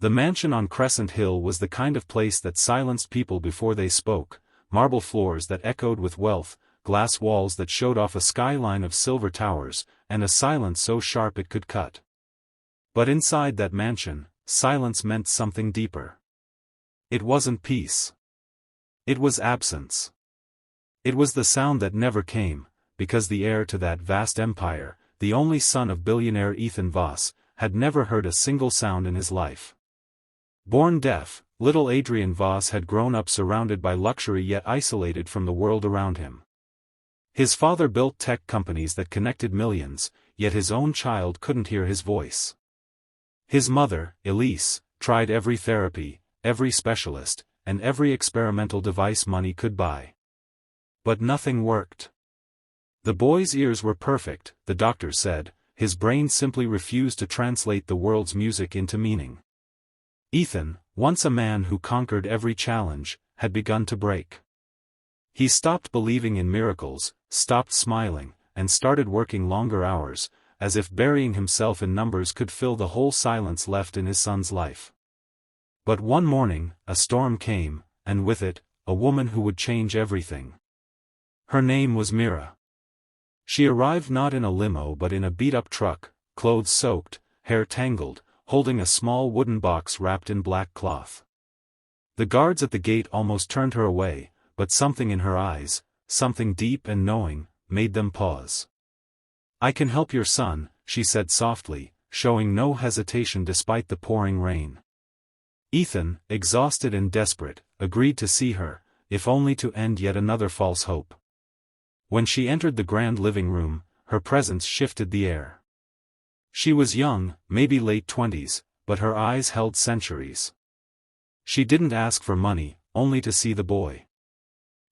The mansion on Crescent Hill was the kind of place that silenced people before they spoke, marble floors that echoed with wealth, glass walls that showed off a skyline of silver towers, and a silence so sharp it could cut. But inside that mansion, silence meant something deeper. It wasn't peace. It was absence. It was the sound that never came, because the heir to that vast empire, the only son of billionaire Ethan Voss, had never heard a single sound in his life. Born deaf, little Adrian Voss had grown up surrounded by luxury yet isolated from the world around him. His father built tech companies that connected millions, yet his own child couldn't hear his voice. His mother, Elise, tried every therapy, every specialist, and every experimental device money could buy. But nothing worked. The boy's ears were perfect, the doctors said, his brain simply refused to translate the world's music into meaning. Ethan, once a man who conquered every challenge, had begun to break. He stopped believing in miracles, stopped smiling, and started working longer hours, as if burying himself in numbers could fill the whole silence left in his son's life. But one morning, a storm came, and with it, a woman who would change everything. Her name was Mira. She arrived not in a limo but in a beat-up truck, clothes soaked, hair tangled, holding a small wooden box wrapped in black cloth. The guards at the gate almost turned her away, but something in her eyes, something deep and knowing, made them pause. "I can help your son," she said softly, showing no hesitation despite the pouring rain. Ethan, exhausted and desperate, agreed to see her, if only to end yet another false hope. When she entered the grand living room, her presence shifted the air. She was young, maybe late 20s, but her eyes held centuries. She didn't ask for money, only to see the boy.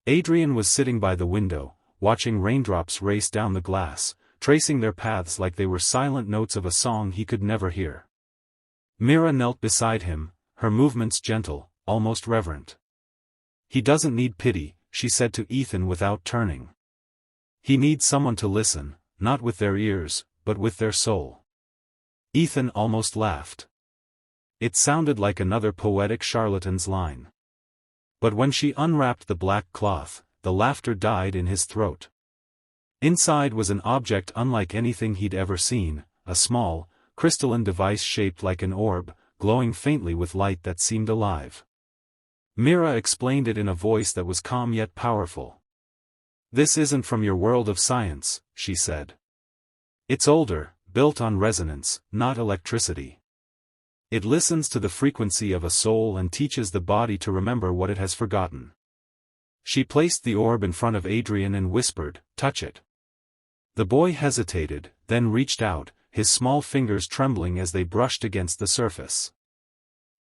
Adrian was sitting by the window, watching raindrops race down the glass, tracing their paths like they were silent notes of a song he could never hear. Mira knelt beside him, her movements gentle, almost reverent. "He doesn't need pity," she said to Ethan without turning. "He needs someone to listen, not with their ears, but with their soul." Ethan almost laughed. It sounded like another poetic charlatan's line. But when she unwrapped the black cloth, the laughter died in his throat. Inside was an object unlike anything he'd ever seen, a small, crystalline device shaped like an orb, glowing faintly with light that seemed alive. Mira explained it in a voice that was calm yet powerful. "This isn't from your world of science," she said. "It's older, built on resonance, not electricity. It listens to the frequency of a soul and teaches the body to remember what it has forgotten." She placed the orb in front of Adrian and whispered, "Touch it." The boy hesitated, then reached out, his small fingers trembling as they brushed against the surface.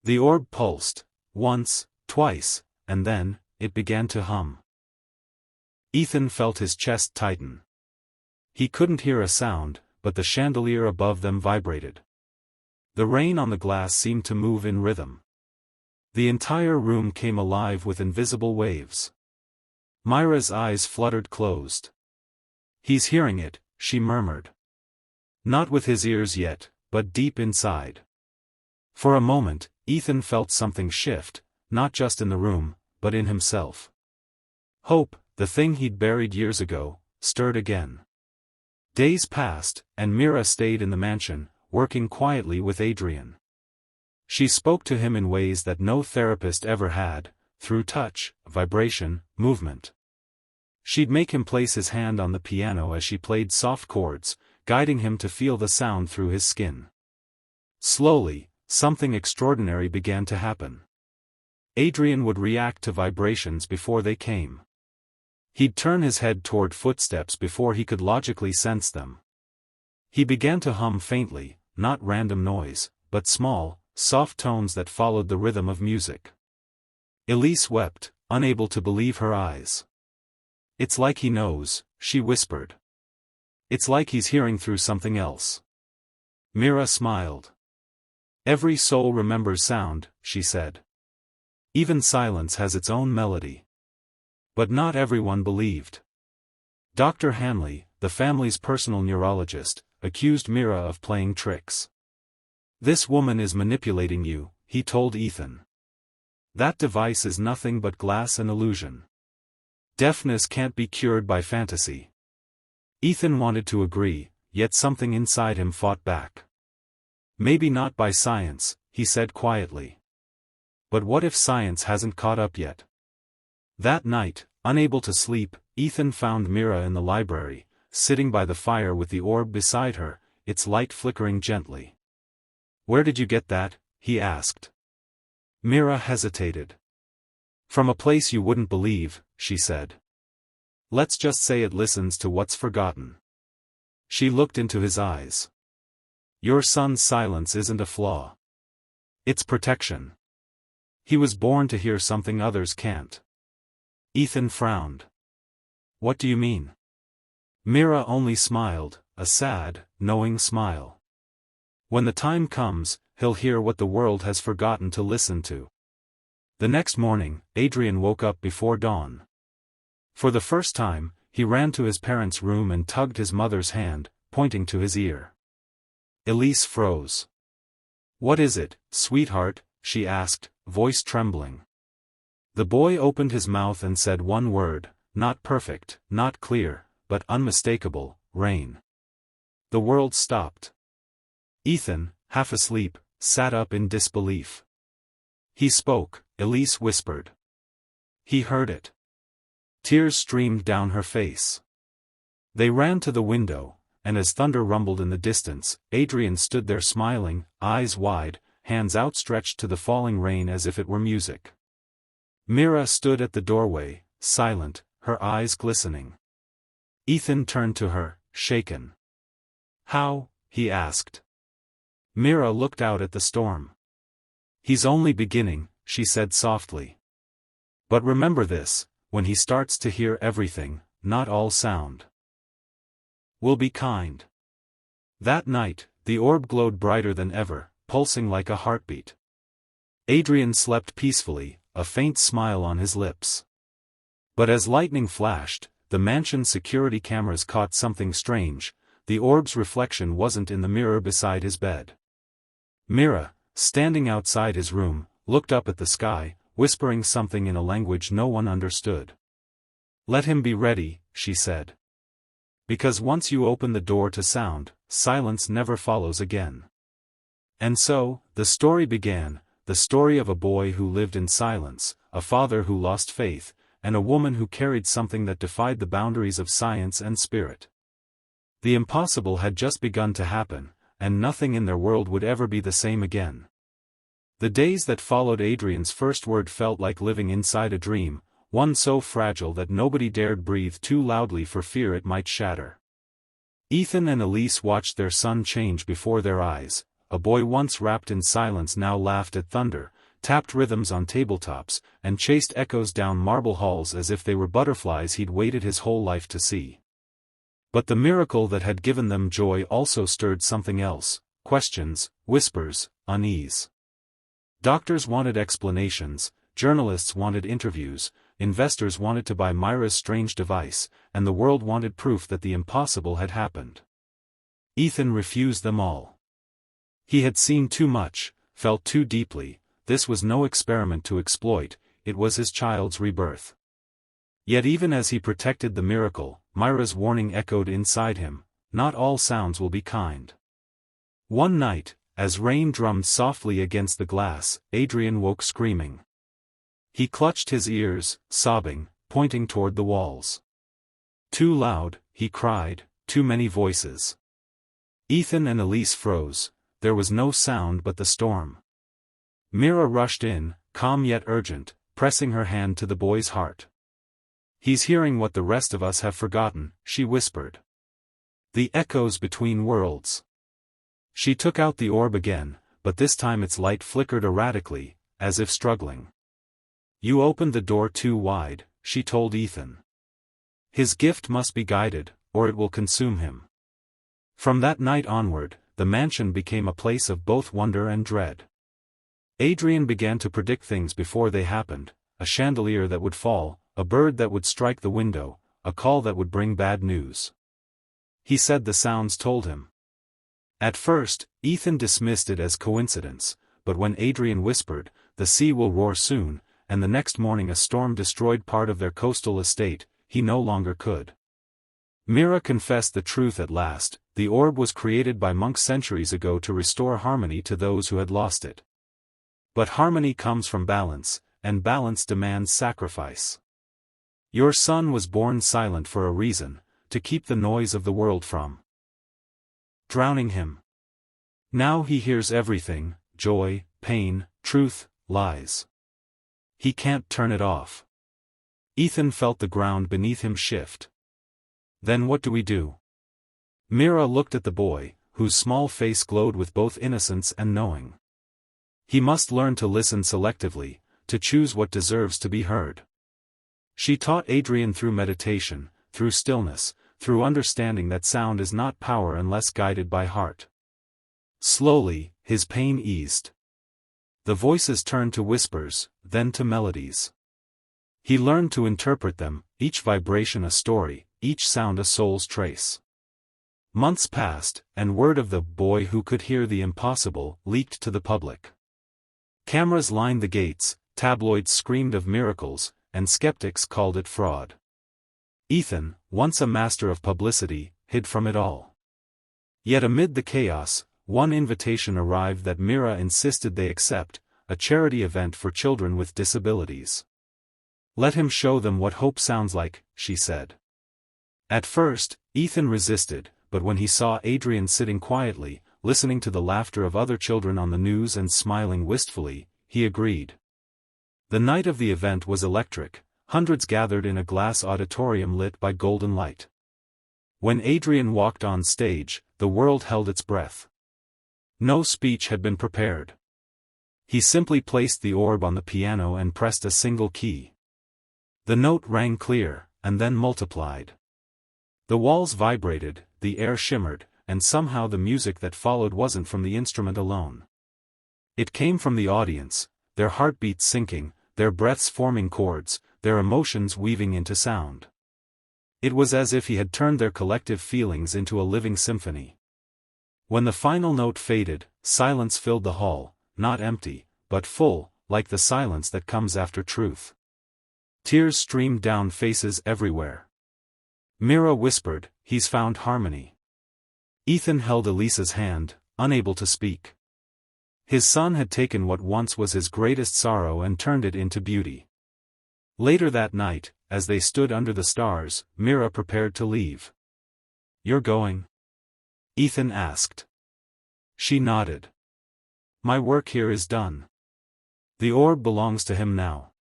The orb pulsed, once, twice, and then, it began to hum. Ethan felt his chest tighten. He couldn't hear a sound, but the chandelier above them vibrated. The rain on the glass seemed to move in rhythm. The entire room came alive with invisible waves. Myra's eyes fluttered closed. "He's hearing it," she murmured. "Not with his ears yet, but deep inside." For a moment, Ethan felt something shift, not just in the room, but in himself. Hope, the thing he'd buried years ago, stirred again. Days passed, and Mira stayed in the mansion, working quietly with Adrian. She spoke to him in ways that no therapist ever had, through touch, vibration, movement. She'd make him place his hand on the piano as she played soft chords, guiding him to feel the sound through his skin. Slowly, something extraordinary began to happen. Adrian would react to vibrations before they came. He'd turn his head toward footsteps before he could logically sense them. He began to hum faintly, not random noise, but small, soft tones that followed the rhythm of music. Elise wept, unable to believe her eyes. "It's like he knows," she whispered. "It's like he's hearing through something else." Mira smiled. "Every soul remembers sound," she said. "Even silence has its own melody." But not everyone believed. Dr. Hanley, the family's personal neurologist, accused Mira of playing tricks. "This woman is manipulating you," he told Ethan. That device is nothing but glass and illusion. Deafness can't be cured by fantasy. Ethan wanted to agree, yet something inside him fought back. Maybe not by science, he said quietly. But what if science hasn't caught up yet? That night, unable to sleep, Ethan found Mira in the library, sitting by the fire with the orb beside her, its light flickering gently. "Where did you get that?" he asked. Mira hesitated. "From a place you wouldn't believe," she said. "Let's just say it listens to what's forgotten." She looked into his eyes. "Your son's silence isn't a flaw. It's protection. He was born to hear something others can't." Ethan frowned. "What do you mean?" Mira only smiled, a sad, knowing smile. "When the time comes, he'll hear what the world has forgotten to listen to." The next morning, Adrian woke up before dawn. For the first time, he ran to his parents' room and tugged his mother's hand, pointing to his ear. Elise froze. "What is it, sweetheart?" she asked, voice trembling. The boy opened his mouth and said one word, not perfect, not clear, but unmistakable: rain. The world stopped. Ethan, half asleep, sat up in disbelief. "He spoke," Elise whispered. He heard it. Tears streamed down her face. They ran to the window, and as thunder rumbled in the distance, Adrian stood there smiling, eyes wide, hands outstretched to the falling rain as if it were music. Mira stood at the doorway, silent, her eyes glistening. Ethan turned to her, shaken. "How?" he asked. Mira looked out at the storm. "He's only beginning," she said softly. "But remember this, when he starts to hear everything, not all sound. We'll be kind." That night, the orb glowed brighter than ever, pulsing like a heartbeat. Adrian slept peacefully, a faint smile on his lips. But as lightning flashed, the mansion's security cameras caught something strange. The orb's reflection wasn't in the mirror beside his bed. Mira, standing outside his room, looked up at the sky, whispering something in a language no one understood. "Let him be ready," she said. "Because once you open the door to sound, silence never follows again." And so, the story began, the story of a boy who lived in silence, a father who lost faith, and a woman who carried something that defied the boundaries of science and spirit. The impossible had just begun to happen, and nothing in their world would ever be the same again. The days that followed Adrian's first word felt like living inside a dream, one so fragile that nobody dared breathe too loudly for fear it might shatter. Ethan and Elise watched their son change before their eyes. A boy once wrapped in silence now laughed at thunder, tapped rhythms on tabletops, and chased echoes down marble halls as if they were butterflies he'd waited his whole life to see. But the miracle that had given them joy also stirred something else: questions, whispers, unease. Doctors wanted explanations, journalists wanted interviews, investors wanted to buy Myra's strange device, and the world wanted proof that the impossible had happened. Ethan refused them all. He had seen too much, felt too deeply. This was no experiment to exploit, it was his child's rebirth. Yet even as he protected the miracle, Myra's warning echoed inside him: not all sounds will be kind. One night, as rain drummed softly against the glass, Adrian woke screaming. He clutched his ears, sobbing, pointing toward the walls. "Too loud," he cried, "too many voices." Ethan and Elise froze. There was no sound but the storm. Mira rushed in, calm yet urgent, pressing her hand to the boy's heart. "He's hearing what the rest of us have forgotten," she whispered. "The echoes between worlds." She took out the orb again, but this time its light flickered erratically, as if struggling. "You opened the door too wide," she told Ethan. "His gift must be guided, or it will consume him." From that night onward, the mansion became a place of both wonder and dread. Adrian began to predict things before they happened: a chandelier that would fall, a bird that would strike the window, a call that would bring bad news. He said the sounds told him. At first, Ethan dismissed it as coincidence, but when Adrian whispered, "The sea will roar soon," and the next morning a storm destroyed part of their coastal estate, he no longer could. Mira confessed the truth at last. The orb was created by monks centuries ago to restore harmony to those who had lost it. But harmony comes from balance, and balance demands sacrifice. Your son was born silent for a reason, to keep the noise of the world from drowning him. Now he hears everything: joy, pain, truth, lies. He can't turn it off. Ethan felt the ground beneath him shift. Then what do we do? Mira looked at the boy, whose small face glowed with both innocence and knowing. He must learn to listen selectively, to choose what deserves to be heard. She taught Adrian through meditation, through stillness, through understanding that sound is not power unless guided by heart. Slowly, his pain eased. The voices turned to whispers, then to melodies. He learned to interpret them, each vibration a story, each sound a soul's trace. Months passed, and word of the boy who could hear the impossible leaked to the public. Cameras lined the gates, tabloids screamed of miracles, and skeptics called it fraud. Ethan, once a master of publicity, hid from it all. Yet amid the chaos, one invitation arrived that Mira insisted they accept: a charity event for children with disabilities. "Let him show them what hope sounds like," she said. At first, Ethan resisted, but when he saw Adrian sitting quietly, listening to the laughter of other children on the news and smiling wistfully, he agreed. The night of the event was electric. Hundreds gathered in a glass auditorium lit by golden light. When Adrian walked on stage, the world held its breath. No speech had been prepared. He simply placed the orb on the piano and pressed a single key. The note rang clear, and then multiplied. The walls vibrated, the air shimmered, and somehow the music that followed wasn't from the instrument alone. It came from the audience, their heartbeats syncing, their breaths forming chords, their emotions weaving into sound. It was as if he had turned their collective feelings into a living symphony. When the final note faded, silence filled the hall, not empty, but full, like the silence that comes after truth. Tears streamed down faces everywhere. Mira whispered, "He's found harmony." Ethan held Elisa's hand, unable to speak. His son had taken what once was his greatest sorrow and turned it into beauty. Later that night, as they stood under the stars, Mira prepared to leave. "You're going?" Ethan asked. She nodded. "My work here is done. The orb belongs to him now."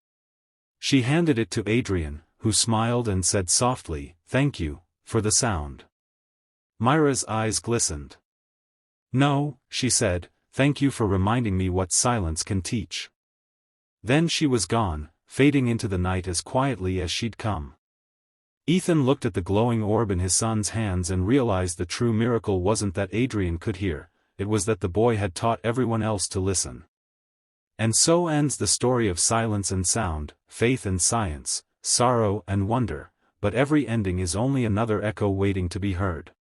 She handed it to Adrian, who smiled and said softly, "Thank you, for the sound." Mira's eyes glistened. "No," she said, "thank you for reminding me what silence can teach." Then she was gone, fading into the night as quietly as she'd come. Ethan looked at the glowing orb in his son's hands and realized the true miracle wasn't that Adrian could hear, it was that the boy had taught everyone else to listen. And so ends the story of silence and sound, faith and science, sorrow and wonder, but every ending is only another echo waiting to be heard.